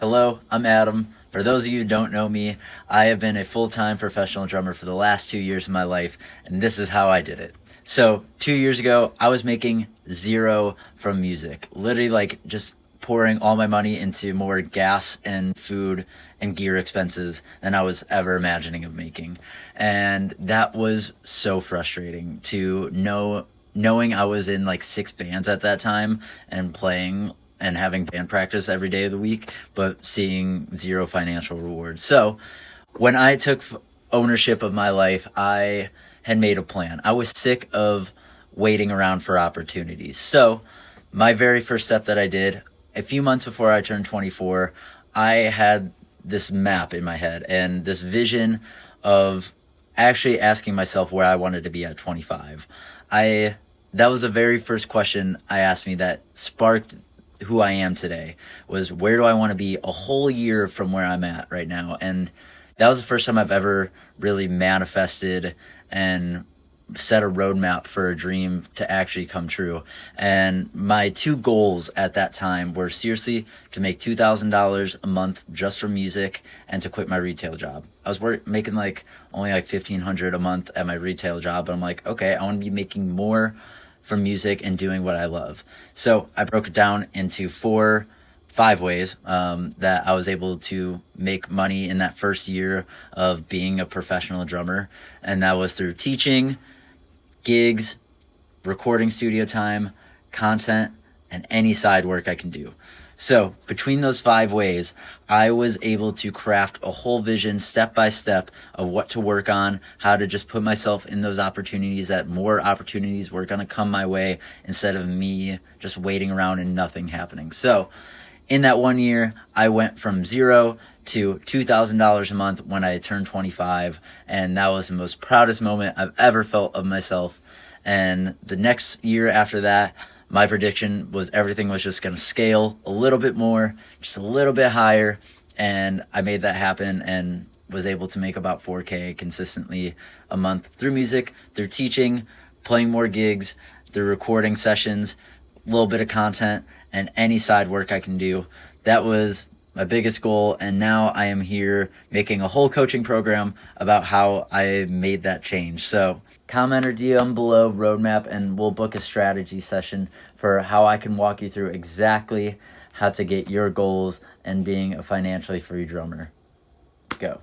Hello, I'm Adam. For those of you who don't know me, I have been a full-time professional drummer for the last 2 years of my life, and this is how I did it. So 2 years ago, I was making zero from music. Literally like just pouring all my money into more gas and food and gear expenses than I was ever imagining of making. And that was so frustrating to knowing I was in like 6 bands at that time and playing and having band practice every day of the week, but seeing zero financial rewards. So when I took ownership of my life, I had made a plan. I was sick of waiting around for opportunities. So my very first step that I did, a few months before I turned 24, I had this map in my head and this vision of actually asking myself where I wanted to be at 25. That was the very first question I asked me that sparked who I am today, was where do I want to be a whole year from where I'm at right now. And that was the first time I've ever really manifested and set a roadmap for a dream to actually come true. And my 2 goals at that time were seriously to make $2,000 a month just from music and to quit my retail job. I was making only $1,500 a month at my retail job, but I'm like, okay, I want to be making more from music and doing what I love. So I broke it down into 5 ways that I was able to make money in that first year of being a professional drummer. And that was through teaching, gigs, recording studio time, content, and any side work I can do. So between those 5 ways, I was able to craft a whole vision step by step of what to work on, how to just put myself in those opportunities, that more opportunities were going to come my way instead of me just waiting around and nothing happening. So in that 1 year, I went from zero to $2,000 a month when I turned 25. And that was the most proudest moment I've ever felt of myself. And the next year after that, my prediction was everything was just going to scale a little bit more, just a little bit higher. And I made that happen and was able to make about $4,000 consistently a month through music, through teaching, playing more gigs, through recording sessions, a little bit of content, and any side work I can do. That was my biggest goal. And now I am here making a whole coaching program about how I made that change. So comment or DM below roadmap and we'll book a strategy session for how I can walk you through exactly how to get your goals and being a financially free drummer. Go.